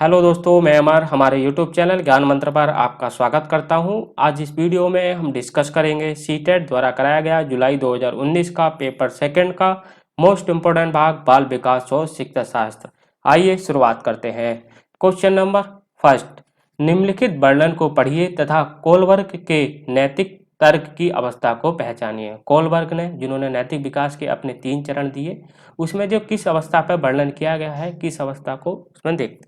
Hello दोस्तों, मैं अमर हमारे यूट्यूब चैनल ज्ञान मंत्र पर आपका स्वागत करता हूं। आज इस वीडियो में हम डिस्कस करेंगे सीटेट द्वारा कराया गया जुलाई 2019 का पेपर सेकंड का मोस्ट इम्पोर्टेंट भाग बाल विकास और शिक्षा शास्त्र। आइए शुरुआत करते हैं। क्वेश्चन नंबर फर्स्ट, निम्नलिखित वर्णन को पढ़िए तथा कोलबर्ग के नैतिक तर्क की अवस्था को पहचानिए। कोलबर्ग ने जिन्होंने नैतिक विकास के अपने 3 चरण दिए, उसमें जो किस अवस्था पर वर्णन किया गया है, किस अवस्था को उसमें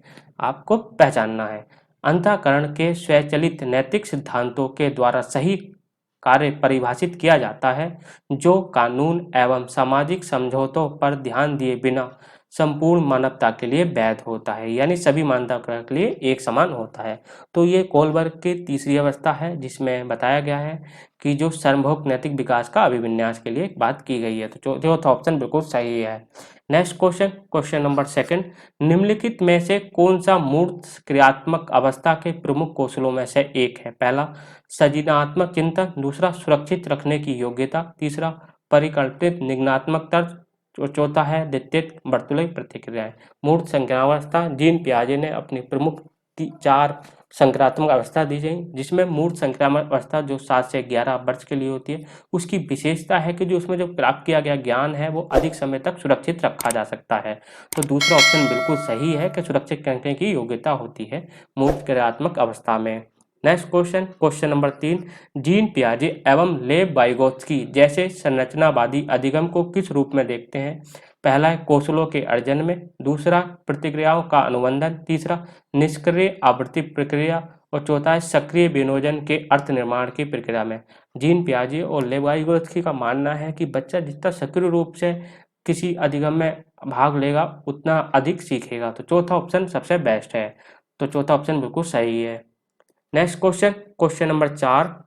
आपको पहचानना है। अंतःकरण के स्वचालित नैतिक सिद्धांतों के द्वारा सही कार्य परिभाषित किया जाता है, जो कानून एवं सामाजिक समझौतों पर ध्यान दिए बिना संपूर्ण मानवता के लिए वैध होता है, यानी सभी मानवता के लिए एक समान होता है। तो ये कोलबर्ग की तीसरी अवस्था है, जिसमें बताया गया है कि जो सार्वभौमिक नैतिक विकास का अभिविन्यास के लिए बात की गई है। तो चौथा ऑप्शन बिल्कुल सही है। Next question, question number second, निम्नलिखित में से कौन सा मूर्त क्रियात्मक अवस्था के प्रमुख कौशलों में से एक है? पहला सृजनात्मक चिंतन, दूसरा सुरक्षित रखने की योग्यता, तीसरा परिकल्पित निगमनात्मक तर्क, चौथा है द्वितीयक वर्तुलिक प्रतिक्रियाएं। मूर्त संज्ञानावस्था जीन पियाजे ने अपनी प्रमुख 4 संक्रात्मक अवस्था दी गई, जिसमें मूर्त संक्रामक अवस्था जो 7 से 11 वर्ष के लिए होती है, उसकी विशेषता है कि जो उसमें जो प्राप्त किया गया ज्ञान है वो अधिक समय तक सुरक्षित रखा जा सकता है। तो दूसरा ऑप्शन बिल्कुल सही है कि सुरक्षित रखने की योग्यता होती है मूर्त क्रियात्मक अवस्था में। Next question, question number 3, Jean पियाजे एवं लेव वाइगोत्स्की जैसे संरचनावादी अधिगम को किस रूप में देखते हैं? पहला है कौशलों के अर्जन में, दूसरा प्रतिक्रियाओं का अनुबंधन, तीसरा निष्क्रिय आवृत्ति प्रक्रिया और चौथा है सक्रिय विनोदन के अर्थ निर्माण की प्रक्रिया में। जीन पियाजे और लेव वाइगोत्स्की का मानना है कि बच्चा जितना सक्रिय रूप से किसी अधिगम में भाग लेगा उतना अधिक सीखेगा। तो चौथा ऑप्शन सबसे बेस्ट है। तो चौथा ऑप्शन बिल्कुल सही है। नेक्स्ट क्वेश्चन, क्वेश्चन नंबर 4,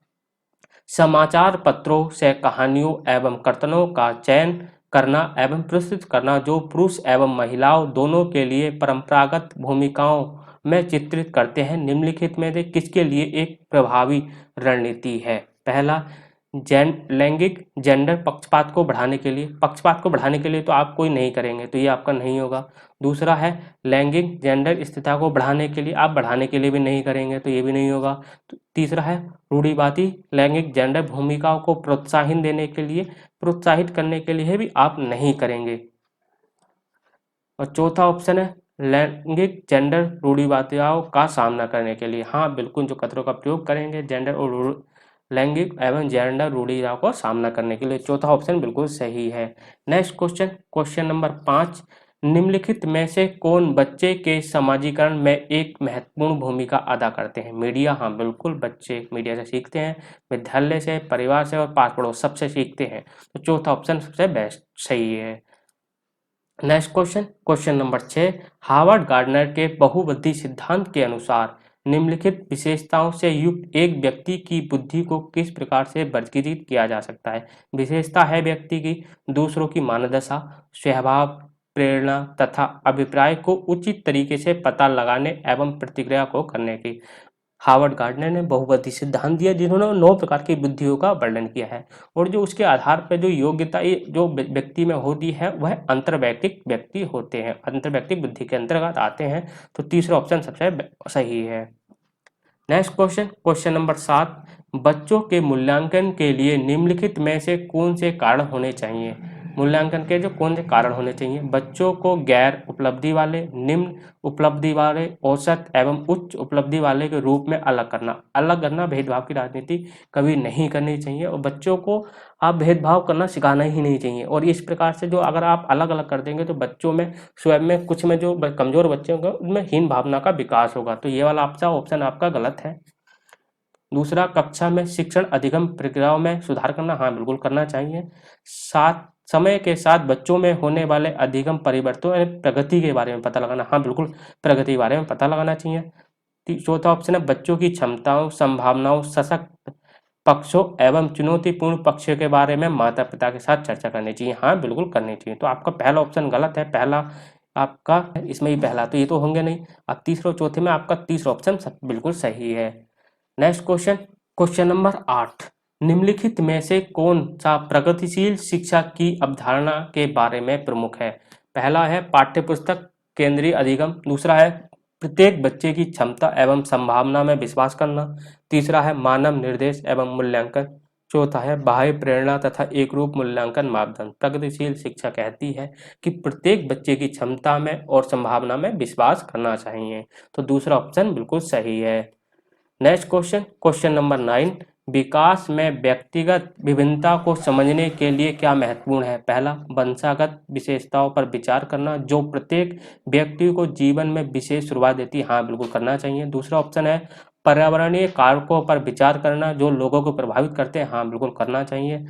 समाचार पत्रों से कहानियों एवं कथनों का चयन करना एवं प्रस्तुत करना जो पुरुष एवं महिलाओं दोनों के लिए परंपरागत भूमिकाओं में चित्रित करते हैं, निम्नलिखित में से किसके लिए एक प्रभावी रणनीति है? पहला लैंगिक जेंडर पक्षपात को बढ़ाने के लिए तो आप कोई नहीं करेंगे, तो ये आपका नहीं होगा। दूसरा है लैंगिक जेंडर स्थिरता को बढ़ाने के लिए, आप बढ़ाने के लिए भी नहीं करेंगे, तो ये भी नहीं होगा। तो तीसरा है रूढ़िवादी लैंगिक जेंडर भूमिकाओं को प्रोत्साहित करने के लिए भी आप नहीं करेंगे। और चौथा ऑप्शन है लैंगिक जेंडर रूढ़िवादिताओं का सामना करने के लिए, हाँ बिल्कुल, जो कथनों का प्रयोग करेंगे जेंडर और लैंगिक एवं जेंडर रूढ़िवादिताओं का सामना करने के लिए। चौथा ऑप्शन बिल्कुल सही है। नेक्स्ट क्वेश्चन, क्वेश्चन नंबर 5, निम्नलिखित में से कौन बच्चे के समाजीकरण में एक महत्वपूर्ण भूमिका अदा करते हैं? मीडिया, हाँ बिल्कुल, बच्चे मीडिया से सीखते हैं, विद्यालय से, परिवार से और पास पड़ोस सबसे सीखते हैं। तो चौथा ऑप्शन सबसे बेस्ट सही है। Next question, question number 6, Harvard gardener के बहुबुद्धि सिद्धांत के अनुसार निम्नलिखित विशेषताओं से युक्त एक व्यक्ति की बुद्धि को किस प्रकार से वर्गीकृत किया जा सकता है? विशेषता है व्यक्ति की दूसरों की मानदशा, स्वभाव, प्रेरणा तथा अभिप्राय को उचित तरीके से पता लगाने एवं प्रतिक्रिया को करने की। हार्वर्ड गार्डनर ने बहुबुद्धि सिद्धांत दिया, जिन्होंने 9 प्रकार की बुद्धियों का वर्णन किया है और जो उसके आधार पर जो योग्यता जो व्यक्ति में होती है वह अंतर्वैयक्तिक व्यक्ति होते हैं, अंतर्वैयक्तिक बुद्धि के अंतर्गत आते हैं। तो तीसरा ऑप्शन सबसे सही है। नेक्स्ट क्वेश्चन, क्वेश्चन नंबर 7, बच्चों के मूल्यांकन के लिए निम्नलिखित में से कौन से कारण होने चाहिए? मूल्यांकन के जो कौन से कारण होने चाहिए? बच्चों को गैर उपलब्धि वाले, निम्न उपलब्धि वाले, औसत एवं उच्च उपलब्धि वाले के रूप में अलग करना भेदभाव की राजनीति कभी नहीं करनी चाहिए और बच्चों को आप भेदभाव करना सिखाना ही नहीं चाहिए। और इस प्रकार से जो अगर आप अलग अलग कर देंगे तो बच्चों में स्वयं में कुछ में जो कमजोर बच्चे होंगे उनमें हीन भावना का विकास होगा। तो ये वाला आपका ऑप्शन आपका गलत है। दूसरा, कक्षा में शिक्षण अधिगम प्रक्रियाओं में सुधार करना, हाँ बिल्कुल करना चाहिए। साथ समय के साथ बच्चों में होने वाले अधिगम परिवर्तनों यानी प्रगति के बारे में पता लगाना, हाँ बिल्कुल प्रगति के बारे में पता लगाना चाहिए। चौथा ऑप्शन है बच्चों की क्षमताओं, संभावनाओं, सशक्त पक्षों एवं चुनौतीपूर्ण पक्षों के बारे में माता पिता के साथ चर्चा करनी चाहिए, हाँ बिल्कुल करनी चाहिए। तो आपका पहला ऑप्शन गलत है, पहला आपका इसमें ही पहला तो ये तो होंगे नहीं। अब तीसरा और चौथे में आपका तीसरा ऑप्शन बिल्कुल सही है। नेक्स्ट क्वेश्चन, क्वेश्चन नंबर 8, निम्नलिखित में से कौन सा प्रगतिशील शिक्षा की अवधारणा के बारे में प्रमुख है? पहला है पाठ्यपुस्तक केंद्रीय अधिगम, दूसरा है प्रत्येक बच्चे की क्षमता एवं संभावना में विश्वास करना। तीसरा है मानव निर्देश एवं मूल्यांकन। चौथा है बाह्य प्रेरणा तथा एकरूप मूल्यांकन मापदंड। प्रगतिशील शिक्षा कहती है कि प्रत्येक बच्चे की क्षमता में और संभावना में विश्वास करना चाहिए। तो दूसरा ऑप्शन बिल्कुल सही है। नेक्स्ट क्वेश्चन, क्वेश्चन नंबर 9, विकास में व्यक्तिगत विभिन्नता को समझने के लिए क्या महत्वपूर्ण है? पहला, वंशागत विशेषताओं पर विचार करना जो प्रत्येक व्यक्ति को जीवन में विशेष शुरुआत देती है। हाँ, बिल्कुल करना चाहिए। दूसरा ऑप्शन है पर्यावरणीय कारकों पर विचार करना जो लोगों को प्रभावित करते हैं। हाँ, बिल्कुल करना चाहिए।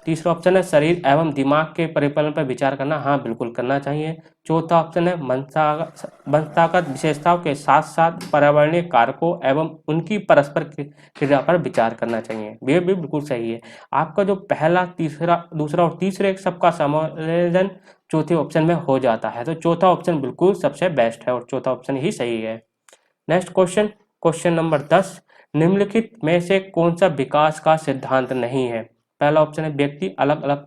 तीसरा ऑप्शन है शरीर एवं दिमाग के परिपालन पर विचार करना। हाँ, बिल्कुल करना चाहिए। चौथा ऑप्शन है वंशागत विशेषताओं के साथ साथ पर्यावरणीय कारकों एवं उनकी परस्पर क्रिया पर विचार करना चाहिए। ये भी बिल्कुल सही है। आपका जो पहला, तीसरा, दूसरा और तीसरे सबका समायोजन चौथे ऑप्शन में हो जाता है। तो चौथा ऑप्शन बिल्कुल सबसे बेस्ट है और चौथा ऑप्शन ही सही है। नेक्स्ट क्वेश्चन, क्वेश्चन नंबर 10, निम्नलिखित में से कौन सा विकास का सिद्धांत नहीं है? पहला ऑप्शन है व्यक्ति अलग अलग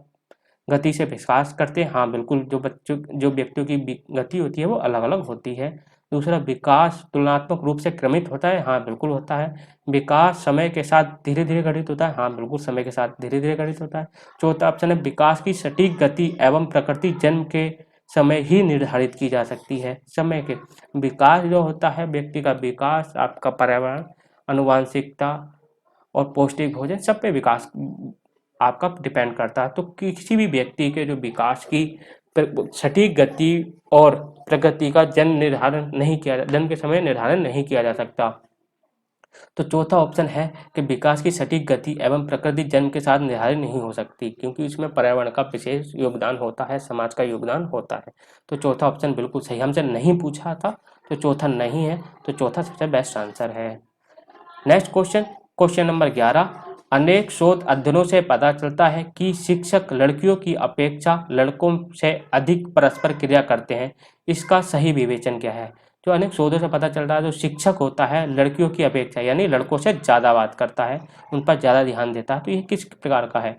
गति से विकास करते हैं। हाँ, बिल्कुल, जो व्यक्तियों की गति होती है वो अलग अलग होती है। दूसरा, विकास तुलनात्मक रूप से क्रमित होता है। हाँ, बिल्कुल होता है। विकास समय के साथ धीरे धीरे घटित होता है। हाँ, बिल्कुल समय के साथ धीरे धीरे घटित होता है। चौथा ऑप्शन है विकास की सटीक गति एवं प्रकृति जन्म के समय ही निर्धारित की जा सकती है। समय के विकास जो होता है, व्यक्ति का विकास आपका पर्यावरण, आनुवांशिकता और पौष्टिक भोजन सब पे विकास आपका डिपेंड करता है। तो किसी भी व्यक्ति के जो विकास की सटीक गति और प्रगति का जन्म के समय निर्धारण नहीं किया जा सकता। तो चौथा ऑप्शन है कि विकास की सटीक गति एवं प्रकृति जन्म के साथ निर्धारित नहीं हो सकती, क्योंकि इसमें पर्यावरण का विशेष योगदान होता है, समाज का योगदान होता है। तो चौथा ऑप्शन बिल्कुल सही, हमसे नहीं पूछा था तो चौथा नहीं है, तो चौथा सबसे बेस्ट आंसर है। नेक्स्ट क्वेश्चन, क्वेश्चन नंबर 11, अनेक शोध अध्ययनों से पता चलता है कि शिक्षक लड़कियों की अपेक्षा लड़कों से अधिक परस्पर क्रिया करते हैं। इसका सही विवेचन क्या है? जो अनेक शोधों से पता चल रहा है, जो शिक्षक होता है लड़कियों की अपेक्षा यानी लड़कों से ज़्यादा बात करता है, उन पर ज़्यादा ध्यान देता है। तो ये किस प्रकार का है?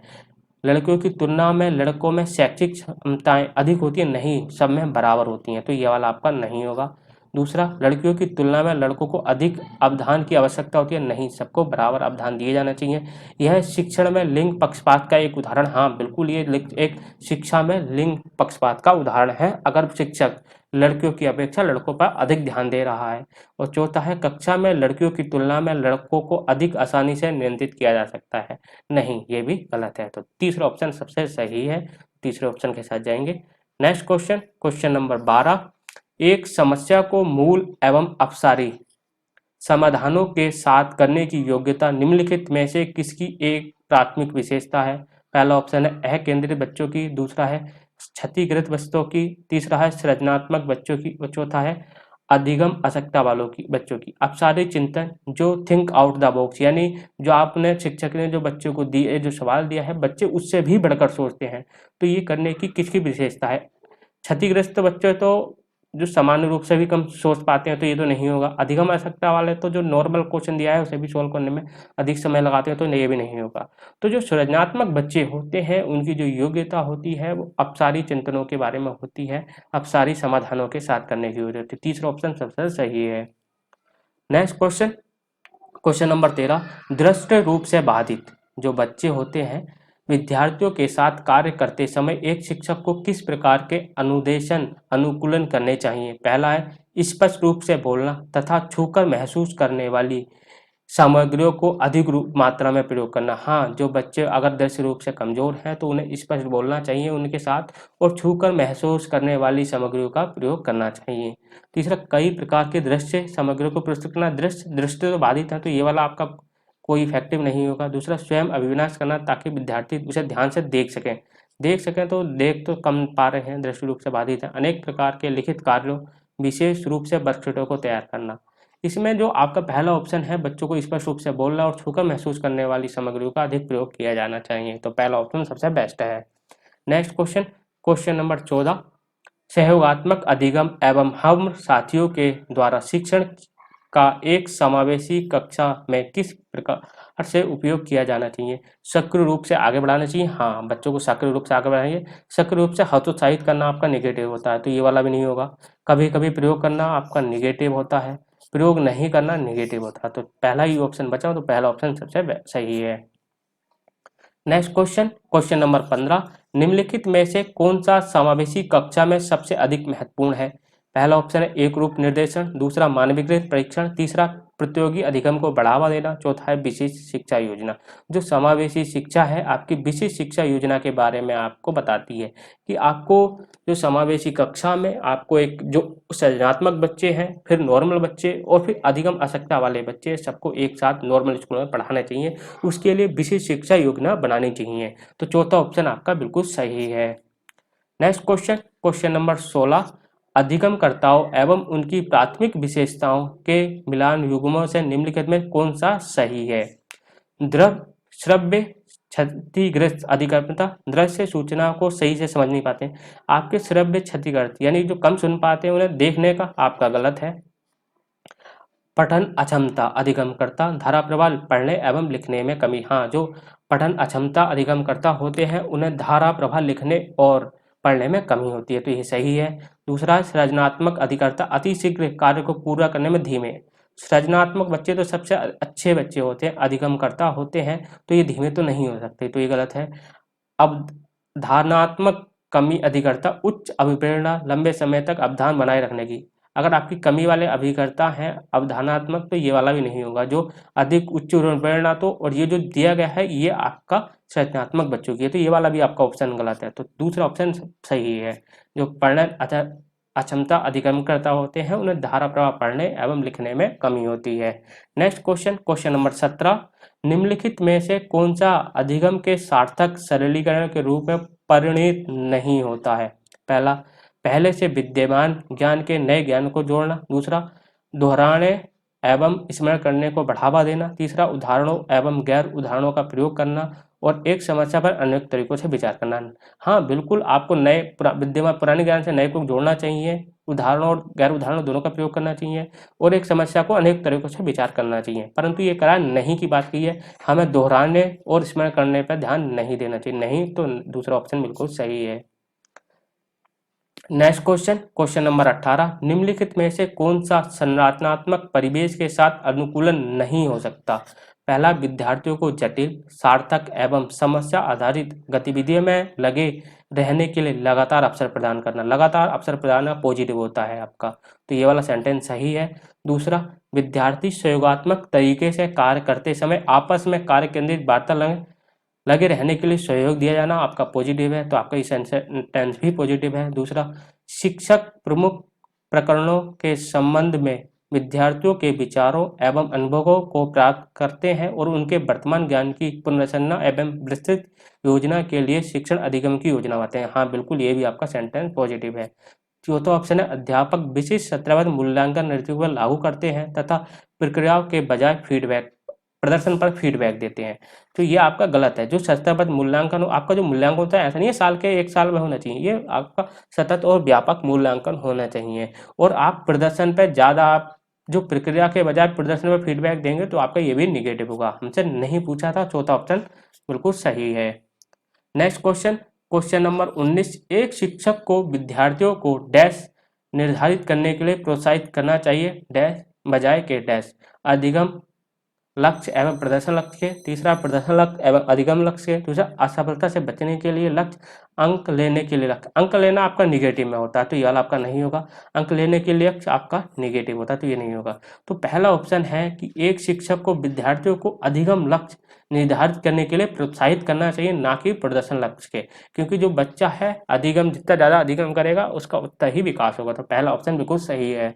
लड़कियों की तुलना में लड़कों में शैक्षिक क्षमताएं अधिक होती हैं? नहीं, सब में बराबर होती हैं। तो ये वाला आपका नहीं होगा। दूसरा, लड़कियों की तुलना में लड़कों को अधिक अवधान की आवश्यकता होती है? नहीं, सबको बराबर अवधान दिए जाना चाहिए। यह शिक्षण में लिंग पक्षपात का एक उदाहरण। हाँ, बिल्कुल, ये एक शिक्षा में लिंग पक्षपात का उदाहरण है, अगर शिक्षक लड़कियों की अपेक्षा लड़कों पर अधिक ध्यान दे रहा है। और चौथा है कक्षा में लड़कियों की तुलना में लड़कों को अधिक आसानी से नियंत्रित किया जा सकता है। नहीं, ये भी गलत है। तो तीसरा ऑप्शन सबसे सही है, तीसरे ऑप्शन के साथ जाएंगे। नेक्स्ट क्वेश्चन, क्वेश्चन नंबर 12, एक समस्या को मूल एवं अपसारी समाधानों के साथ करने की योग्यता निम्नलिखित में से किसकी एक प्राथमिक विशेषता है? पहला ऑप्शन है अकेंद्रित बच्चों की, दूसरा है क्षतिग्रस्त बच्चों की, तीसरा है सृजनात्मक बच्चों की और चौथा है अधिगम आवश्यकता वालों की बच्चों की। अपसारी चिंतन, जो थिंक आउट द बॉक्स, यानी जो आपने शिक्षक ने जो बच्चों को दिए जो सवाल दिया है, बच्चे उससे भी बढ़कर सोचते हैं। तो ये करने की किसकी विशेषता है? क्षतिग्रस्त बच्चे तो जो सामान्य रूप से भी कम सोच पाते हैं, तो ये तो नहीं होगा। अधिगम आवश्यकता वाले तो जो नॉर्मल क्वेश्चन दिया है उसे भी सोल्व करने में अधिक समय लगाते हैं, तो ये भी नहीं होगा। तो जो सृजनात्मक बच्चे होते हैं उनकी जो योग्यता होती है वो अपसारी चिंतनों के बारे में होती है, अपसारी समाधानों के साथ करने की होती है। तीसरा ऑप्शन सबसे सही है। नेक्स्ट क्वेश्चन, क्वेश्चन नंबर 13, दृष्टि रूप से बाधित जो बच्चे होते हैं विद्यार्थियों के साथ कार्य करते समय एक शिक्षक को किस प्रकार के अनुदेशन अनुकूलन करने चाहिए? पहला है स्पष्ट रूप से बोलना तथा छूकर महसूस करने वाली सामग्रियों को अधिक मात्रा में प्रयोग करना। हाँ, जो बच्चे अगर दृश्य रूप से कमजोर हैं तो उन्हें स्पष्ट बोलना चाहिए उनके साथ, और छूकर महसूस करने वाली सामग्रियों का प्रयोग करना चाहिए। तीसरा, कई प्रकार के दृश्य सामग्रियों को प्रस्तुत करना। दृष्टि तो बाधित है, तो ये वाला आपका कोई इफेक्टिव नहीं होगा। दूसरा, स्वयं अभिविन्यास करना ताकि विद्यार्थी उसे ध्यान से देख सकें तो देख तो कम पा रहे हैं, दृष्टि रूप से बाधित है। अनेक प्रकार के लिखित कार्यों विशेष रूप से वर्कशीटों को तैयार करना। इसमें जो आपका पहला ऑप्शन है बच्चों को स्पष्ट रूप से बोलना और छूकर महसूस करने वाली सामग्रियों का अधिक प्रयोग किया जाना चाहिए, तो पहला ऑप्शन सबसे बेस्ट है। नेक्स्ट क्वेश्चन, क्वेश्चन नंबर 14, सहयोगात्मक अधिगम एवं हम साथियों के द्वारा शिक्षण का एक समावेशी कक्षा में किस प्रकार से उपयोग किया जाना चाहिए? सक्रिय रूप से आगे बढ़ाना चाहिए, हाँ बच्चों को सक्रिय रूप से आगे बढ़ाएंगे। सक्रिय रूप से हतोत्साहित करना आपका नेगेटिव होता है, तो ये वाला भी नहीं होगा। कभी कभी प्रयोग करना आपका नेगेटिव होता है, प्रयोग नहीं करना नेगेटिव होता है, तो पहला ही ऑप्शन बचा, तो पहला ऑप्शन सबसे सही है। नेक्स्ट क्वेश्चन, क्वेश्चन नंबर 15, निम्नलिखित में से कौन सा समावेशी कक्षा में सबसे अधिक महत्वपूर्ण है? पहला ऑप्शन है एक रूप निर्देशन, दूसरा मानवीकृत परीक्षण, तीसरा प्रतियोगी अधिगम को बढ़ावा देना, चौथा है विशेष शिक्षा योजना। जो समावेशी शिक्षा है आपकी विशेष शिक्षा योजना के बारे में आपको बताती है कि आपको जो समावेशी कक्षा में आपको एक जो सृजनात्मक बच्चे हैं, फिर नॉर्मल बच्चे और फिर अधिगम आवश्यकता वाले बच्चे, सबको एक साथ नॉर्मल स्कूल में पढ़ाना चाहिए, उसके लिए विशेष शिक्षा योजना बनानी चाहिए। तो चौथा ऑप्शन आपका बिल्कुल सही है। नेक्स्ट क्वेश्चन, क्वेश्चन नंबर 16, अधिगमकर्ताओं एवं उनकी प्राथमिक विशेषताओं के मिलान युग्मों से निम्नलिखित में कौन सा सही है? द्रव श्रव्य क्षतिग्रस्त अधिगमकर्ता दृश्य सूचना को सही से समझ नहीं पाते, आपके श्रव्य क्षतिग्रस्त यानी जो कम सुन पाते हैं उन्हें देखने का आपका गलत है। पठन अक्षमता अधिगमकर्ता धारा प्रवाह पढ़ने एवं लिखने में कमी, हाँ जो पठन अक्षमता अधिगमकर्ता होते हैं उन्हें धारा प्रवाह लिखने और पढ़ने में कमी होती है, तो ये सही है। दूसरा सृजनात्मक अधिकर्ता अति शीघ्र कार्य को पूरा करने में धीमे, सृजनात्मक बच्चे तो सबसे अच्छे बच्चे होते हैं, अधिगमकर्ता होते हैं तो ये धीमे तो नहीं हो सकते, तो ये गलत है। अब धारणात्मक कमी अधिकर्ता उच्च अभिप्रेरणा लंबे समय तक अवधान बनाए रखने की, अगर आपकी कमी वाले अभिकर्ता हैं अवधानात्मक तो ये वाला भी नहीं होगा, जो अधिक उच्च प्रेरणा, तो और ये जो दिया गया है ये आपका सृजनात्मक बच्चों की है, तो ये वाला भी आपका ऑप्शन गलत है, तो दूसरा ऑप्शन सही है। जो पढ़ने अक्षमता अधिगमकर्ता होते हैं उन्हें धारा प्रवाह पढ़ने एवं लिखने में कमी होती है। नेक्स्ट क्वेश्चन, क्वेश्चन नंबर 17, निम्नलिखित में से कौन सा अधिगम के सार्थक सरलीकरण के रूप में परिणित नहीं होता है? पहला, पहले से विद्यमान ज्ञान के नए ज्ञान को जोड़ना, दूसरा दोहराने एवं स्मरण करने को बढ़ावा देना, तीसरा उदाहरणों एवं गैर उदाहरणों का प्रयोग करना और एक समस्या पर अनेक तरीकों से विचार करना। हाँ बिल्कुल, आपको नए विद्यमान पुराने ज्ञान से नए को जोड़ना चाहिए, उदाहरणों और गैर उदाहरणों दोनों का प्रयोग करना चाहिए और एक समस्या को अनेक तरीकों से विचार करना चाहिए, परंतु ये करा नहीं की बात की है, हमें दोहराने और स्मरण करने पर ध्यान नहीं देना चाहिए, नहीं तो दूसरा ऑप्शन बिल्कुल सही है। नेक्स्ट क्वेश्चन, क्वेश्चन नंबर 18, निम्नलिखित में से कौन सा संरचनात्मक परिवेश के साथ अनुकूलन नहीं हो सकता? पहला, विद्यार्थियों को जटिल सार्थक एवं समस्या आधारित गतिविधियों में लगे रहने के लिए लगातार अवसर प्रदान करना, लगातार अवसर प्रदान पॉजिटिव होता है आपका, तो ये वाला सेंटेंस सही है। दूसरा, विद्यार्थी सहयोगात्मक तरीके से कार्य करते समय आपस में कार्य केंद्रित वार्तालाप लगे रहने के लिए सहयोग दिया जाना आपका पॉजिटिव है, तो आपका ये सेंटेंस भी पॉजिटिव है। दूसरा, शिक्षक प्रमुख प्रकरणों के संबंध में विद्यार्थियों के विचारों एवं अनुभवों को प्राप्त करते हैं और उनके वर्तमान ज्ञान की पुनर्रचना एवं विस्तृत योजना के लिए शिक्षण अधिगम की योजना बनाते हैं, हाँ बिल्कुल ये भी आपका सेंटेंस पॉजिटिव है। चौथा ऑप्शन है, अध्यापक विशिष्ट सत्रहबद्ध मूल्यांकन नीतियों पर लागू करते हैं तथा प्रक्रियाओं के बजाय फीडबैक प्रदर्शन पर फीडबैक देते हैं, तो ये आपका गलत है। जो सततबद्ध मूल्यांकन हो, आपका जो मूल्यांकन होता है ऐसा नहीं है साल के एक साल में होना चाहिए, ये आपका सतत और व्यापक मूल्यांकन होना चाहिए और आप प्रदर्शन पर ज़्यादा आप जो प्रक्रिया के बजाय प्रदर्शन पर फीडबैक देंगे तो आपका ये भी निगेटिव होगा, हमसे नहीं पूछा था, चौथा ऑप्शन बिल्कुल सही है। नेक्स्ट क्वेश्चन, क्वेश्चन नंबर 19, एक शिक्षक को विद्यार्थियों को डैश निर्धारित करने के लिए प्रोत्साहित करना चाहिए डैश बजाय के डैश, अधिगम लक्ष्य एवं प्रदर्शन लक्ष्य के, तीसरा प्रदर्शन लक्ष्य एवं अधिगम लक्ष्य के, दूसरा असफलता से बचने के लिए लक्ष्य, अंक लेने के लिए लक्ष्य, अंक लेना आपका निगेटिव में होता है तो ये वाला आपका नहीं होगा, अंक लेने के लिए लक्ष्य आपका निगेटिव होता है तो ये नहीं होगा। तो पहला ऑप्शन है कि एक शिक्षक को विद्यार्थियों को अधिगम लक्ष्य निर्धारित करने के लिए प्रोत्साहित करना चाहिए, ना कि प्रदर्शन लक्ष्य के, क्योंकि जो बच्चा है अधिगम जितना ज़्यादा अधिगम करेगा उसका उतना ही विकास होगा, तो पहला ऑप्शन बिल्कुल सही है।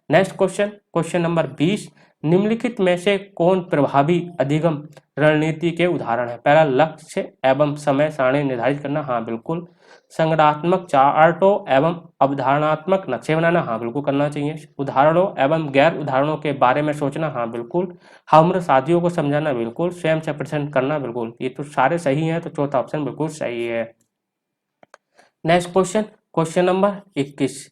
नेक्स्ट क्वेश्चन, क्वेश्चन नंबर 20, निम्नलिखित में से कौन प्रभावी अधिगम रणनीति के उदाहरण है? पहला, लक्ष्य एवं समय सारणी निर्धारित करना, हाँ बिल्कुल। संगठनात्मक चार्टों एवं अवधारणात्मक नक्शे बनाना, हाँ बिल्कुल करना चाहिए। उदाहरणों एवं गैर उदाहरणों के बारे में सोचना, हाँ बिल्कुल। हमर साथियों को समझाना, बिल्कुल। स्वयं से प्रश्न करना, बिल्कुल। ये तो सारे सही हैं, तो चौथा ऑप्शन बिल्कुल सही है। नेक्स्ट क्वेश्चन, क्वेश्चन नंबर 21,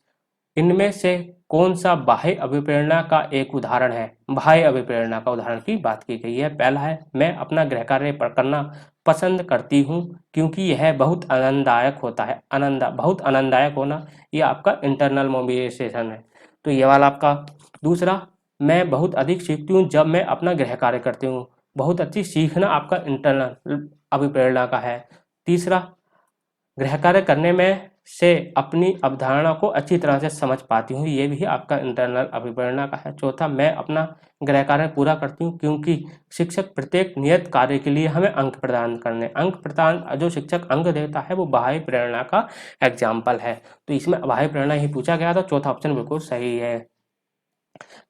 इनमें से कौन सा बाह्य अभिप्रेरणा का एक उदाहरण है? बाह्य अभिप्रेरणा का उदाहरण की बात की गई है। पहला है, मैं अपना गृह कार्य करना पसंद करती हूँ क्योंकि यह बहुत आनंददायक होता है। बहुत आनंददायक होना, ये आपका इंटरनल मोबिलाइजेशन है। तो ये वाला आपका। दूसरा, मैं बहुत अधिक सीखती हूँ जब मैं अपना गृह कार्य करती हूँ। बहुत अच्छी सीखना आपका इंटरनल अभिप्रेरणा का है। तीसरा, गृह कार्य करने में से अपनी अवधारणा को अच्छी तरह से समझ पाती हूँ, ये भी आपका इंटरनल अभिप्रेरणा का है। चौथा, मैं अपना गृह कार्य पूरा करती हूँ क्योंकि शिक्षक प्रत्येक नियत कार्य के लिए हमें अंक प्रदान करने, अंक प्रदान जो शिक्षक अंक देता है वो बाह्य प्रेरणा का एग्जाम्पल है। तो इसमें बाह्य प्रेरणा ही पूछा गया था, चौथा ऑप्शन बिल्कुल सही है।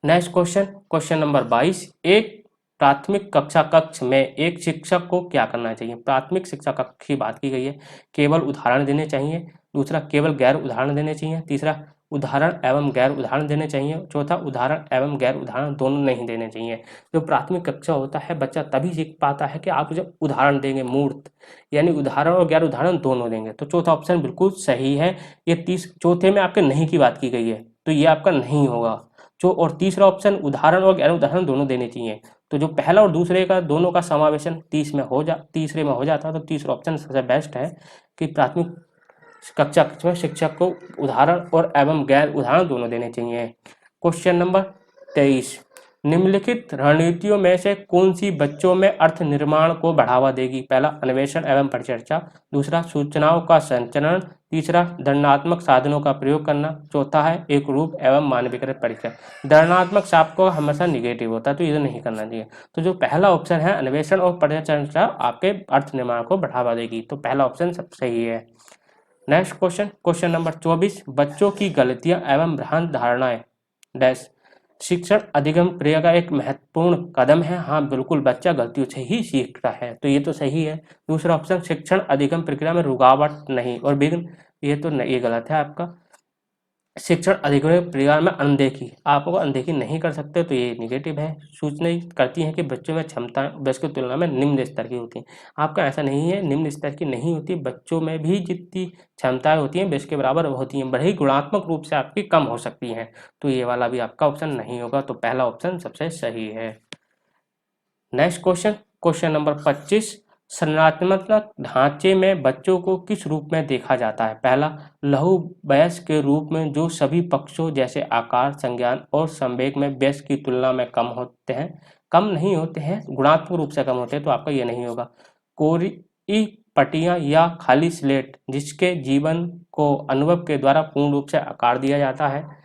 नेक्स्ट क्वेश्चन, क्वेश्चन नंबर 22, एक प्राथमिक कक्षा कक्ष में एक शिक्षक को क्या करना चाहिए? प्राथमिक शिक्षा कक्ष की बात की गई है। केवल उदाहरण देने चाहिए। दूसरा, केवल गैर उदाहरण देने चाहिए। तीसरा, उदाहरण एवं गैर उदाहरण देने चाहिए। चौथा, उदाहरण एवं गैर उदाहरण दोनों नहीं देने चाहिए। जो प्राथमिक कक्षा होता है, बच्चा तभी सीख पाता है कि आप जब उदाहरण देंगे, मूर्त यानी उदाहरण और गैर उदाहरण दोनों देंगे। तो चौथा ऑप्शन बिल्कुल सही है। ये चौथे में आपके नहीं की बात की गई है, तो ये आपका नहीं होगा। और तीसरा ऑप्शन, उदाहरण और गैर उदाहरण दोनों देने चाहिए। तो जो पहला और दूसरे का दोनों का समावेशन तीसरे में हो जाता है, तो तीसरा ऑप्शन सबसे बेस्ट है कि प्राथमिक कक्षा में शिक्षक को उदाहरण और एवं गैर उदाहरण दोनों देने चाहिए। क्वेश्चन नंबर 23, निम्नलिखित रणनीतियों में से कौन सी बच्चों में अर्थ निर्माण को बढ़ावा देगी? पहला, अन्वेषण एवं परिचर्चा। दूसरा, सूचनाओं का संचरण। तीसरा, दंडात्मक साधनों का प्रयोग करना। चौथा है एक रूप एवं मानवीकृत परिचय। दंडात्मक शब्द को हमेशा निगेटिव होता है, तो ये नहीं करना चाहिए। तो जो पहला ऑप्शन है, अन्वेषण और परिचर्चा, आपके अर्थ निर्माण को बढ़ावा देगी। तो पहला ऑप्शन सब सही है। नेक्स्ट क्वेश्चन, क्वेश्चन नंबर 24, बच्चों की गलतियां एवं भ्रांत धारणाएं डैश शिक्षण अधिगम प्रक्रिया का एक महत्वपूर्ण कदम है। हाँ बिल्कुल, बच्चा गलतियों से ही सीखता है, तो ये तो सही है। दूसरा ऑप्शन, शिक्षण अधिगम प्रक्रिया में रुकावट नहीं और विघ्न, ये तो नहीं, ये गलत है आपका। शिक्षण अधिगम प्रक्रिया में अनदेखी, आप अनदेखी नहीं कर सकते, तो ये निगेटिव है। सूचनाएं करती हैं कि बच्चों में क्षमताएं वयस्क की तुलना में निम्न स्तर की होती हैं। आपका ऐसा नहीं है, निम्न स्तर की नहीं होती। बच्चों में भी जितनी क्षमताएं होती हैं वयस्क के बराबर होती हैं, भले ही गुणात्मक रूप से आपकी कम हो सकती हैं। तो ये वाला भी आपका ऑप्शन नहीं होगा, तो पहला ऑप्शन सबसे सही है। नेक्स्ट क्वेश्चन, क्वेश्चन नंबर 25, संरचनात्मक ढांचे में बच्चों को किस रूप में देखा जाता है? पहला, लघु वयस्क के रूप में जो सभी पक्षों जैसे आकार, संज्ञान और संवेग में वयस्क की तुलना में कम होते हैं, कम नहीं होते हैं, गुणात्मक रूप से कम होते हैं, तो आपका ये नहीं होगा। कोरी पट्टियां या खाली स्लेट जिसके जीवन को अनुभव के द्वारा पूर्ण रूप से आकार दिया जाता है।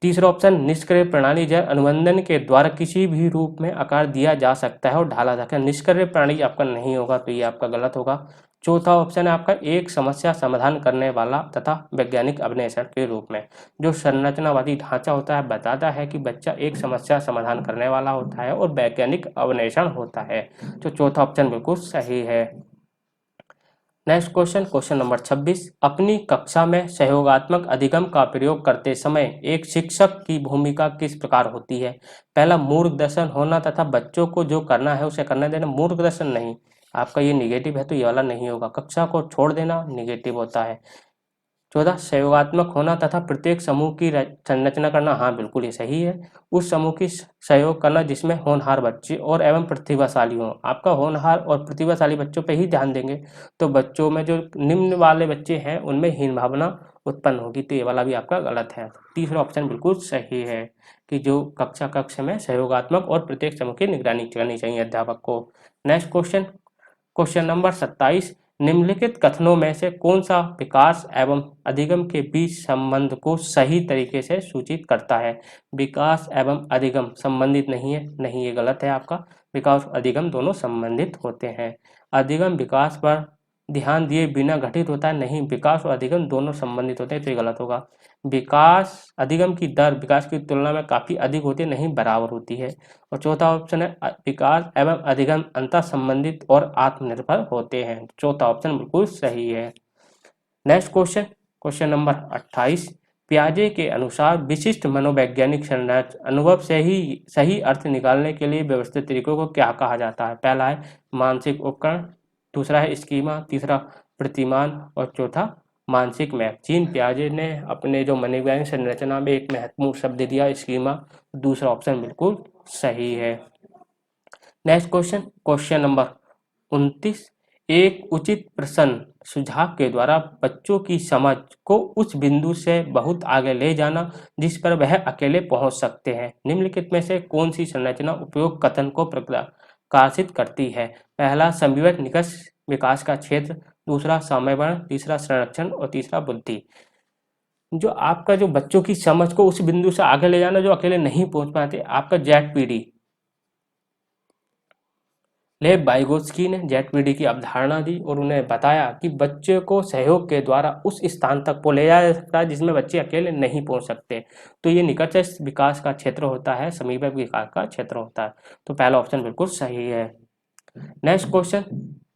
तीसरा ऑप्शन, निष्क्रिय प्रणाली जब अनुबंधन के द्वारा किसी भी रूप में आकार दिया जा सकता है और ढाला जा सकता है। निष्क्रिय प्रणाली आपका नहीं होगा, तो ये आपका गलत होगा। चौथा ऑप्शन है आपका, एक समस्या समाधान करने वाला तथा वैज्ञानिक अन्वेषण के रूप में। जो संरचनावादी ढांचा होता है बताता है कि बच्चा एक समस्या समाधान करने वाला होता है और वैज्ञानिक अन्वेषण होता है। तो चौथा ऑप्शन बिल्कुल सही है। नेक्स्ट क्वेश्चन, क्वेश्चन नंबर 26, अपनी कक्षा में सहयोगात्मक अधिगम का प्रयोग करते समय एक शिक्षक की भूमिका किस प्रकार होती है? पहला, मार्गदर्शन होना तथा बच्चों को जो करना है उसे करने देना। मार्गदर्शन नहीं, आपका ये निगेटिव है, तो ये वाला नहीं होगा। कक्षा को छोड़ देना निगेटिव होता है। 14, सहयोगात्मक होना तथा प्रत्येक समूह की संरचना करना। हाँ बिल्कुल ये सही है। उस समूह की सहयोग करना जिसमें होनहार बच्चे और एवं प्रतिभाशाली हों। आपका होनहार और प्रतिभाशाली बच्चों पे ही ध्यान देंगे, तो बच्चों में जो निम्न वाले बच्चे हैं उनमें हीन भावना उत्पन्न होगी, तो ये वाला भी आपका गलत है। तीसरा ऑप्शन बिल्कुल सही है कि जो कक्ष में सहयोगात्मक और प्रत्येक समूह की निगरानी करनी चाहिए अध्यापक को। नेक्स्ट क्वेश्चन, क्वेश्चन नंबर 27, निम्नलिखित कथनों में से कौन सा विकास एवं अधिगम के बीच संबंध को सही तरीके से सूचित करता है? विकास एवं अधिगम संबंधित नहीं है, नहीं, ये गलत है आपका। विकास और अधिगम दोनों संबंधित होते हैं। अधिगम विकास पर ध्यान दिए बिना घटित होता है, नहीं, विकास और अधिगम दोनों संबंधित होते हैं, तो ये गलत होगा। विकास अधिगम की दर विकास की तुलना में काफी अधिक होती है, नहीं, बराबर होती है। और चौथा ऑप्शन है, विकास एवं अधिगम अंतर संबंधित और आत्मनिर्भर होते हैं। चौथा ऑप्शन बिल्कुल सही है। नेक्स्ट क्वेश्चन, क्वेश्चन नंबर 28, पियाजे के अनुसार विशिष्ट मनोवैज्ञानिक संरचना अनुभव से ही सही अर्थ निकालने के लिए व्यवस्थित तरीकों को क्या कहा जाता है? पहला है मानसिक उपकरण, दूसरा है स्कीमा, तीसरा प्रतिमान और चौथा मानसिक मैप। जीन पियाजे ने अपने जो मनोवैज्ञानिक संरचना में एक महत्वपूर्ण शब्द दिया, स्कीमा। दूसरा ऑप्शन बिल्कुल सही है। Next question, question number 29। एक उचित प्रश्न सुझाव के द्वारा बच्चों की समझ को उस बिंदु से बहुत आगे ले जाना जिस पर वह अकेले पहुंच सकते हैं। निम्नलिखित में से कौन सी संरचना उपयोग कथन को प्रकाशित करती है? पहला समन्वय निकष विकास का क्षेत्र, दूसरा समन्वय, तीसरा संरक्षण और तीसरा बुद्धि। जो आपका जो बच्चों की समझ को उस बिंदु से आगे ले जाना जो अकेले नहीं पहुंच पाते, आपका जेड-पीडी। लेव वाइगोत्स्की ने जेड-पीडी की अवधारणा दी और उन्हें बताया कि बच्चे को सहयोग के द्वारा उस स्थान तक वो ले जाया जा सकता है जिसमें बच्चे अकेले नहीं पहुंच सकते। तो ये निकटस्थ विकास का क्षेत्र होता है, समीपस्थ विकास का क्षेत्र होता है। तो पहला ऑप्शन बिल्कुल सही है। Next question,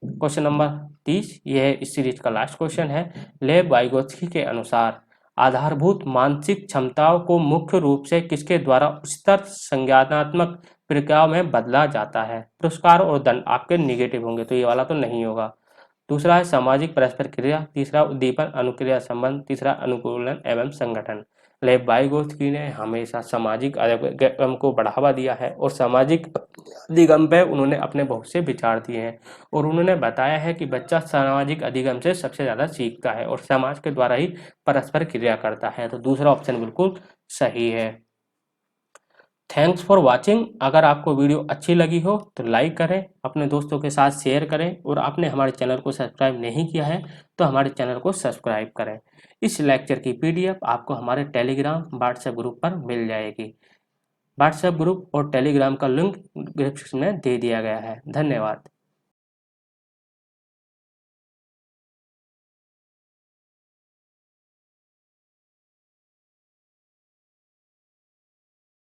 question number 30। यह इस सीरीज का लास्ट क्वेश्चन है। लेव वाइगोत्स्की के अनुसार आधारभूत मानसिक क्षमताओं को मुख्य रूप से किसके द्वारा उच्चतर संज्ञानात्मक प्रक्रियाओं में बदला जाता है? पुरस्कार और दंड आपके निगेटिव होंगे, तो ये वाला तो नहीं होगा। दूसरा है सामाजिक परस्पर क्रिया, तीसरा उद्दीपन अनुक्रिया संबंध, तीसरा अनुकूलन एवं संगठन। लेव वाइगोत्स्की ने हमेशा सामाजिक अधिगम को बढ़ावा दिया है और सामाजिक अधिगम पे उन्होंने अपने बहुत से विचार दिए हैं और उन्होंने बताया है कि बच्चा सामाजिक अधिगम से सबसे ज़्यादा सीखता है और समाज के द्वारा ही परस्पर क्रिया करता है। तो दूसरा ऑप्शन बिल्कुल सही है। Thanks for watching. अगर आपको वीडियो अच्छी लगी हो तो लाइक करें, अपने दोस्तों के साथ शेयर करें और आपने हमारे चैनल को सब्सक्राइब नहीं किया है तो हमारे चैनल को सब्सक्राइब करें। इस लेक्चर की पीडीएफ आपको हमारे टेलीग्राम व्हाट्सएप ग्रुप पर मिल जाएगी। व्हाट्सएप ग्रुप और टेलीग्राम का लिंक डिस्क्रिप्शन में दे दिया गया है। धन्यवाद।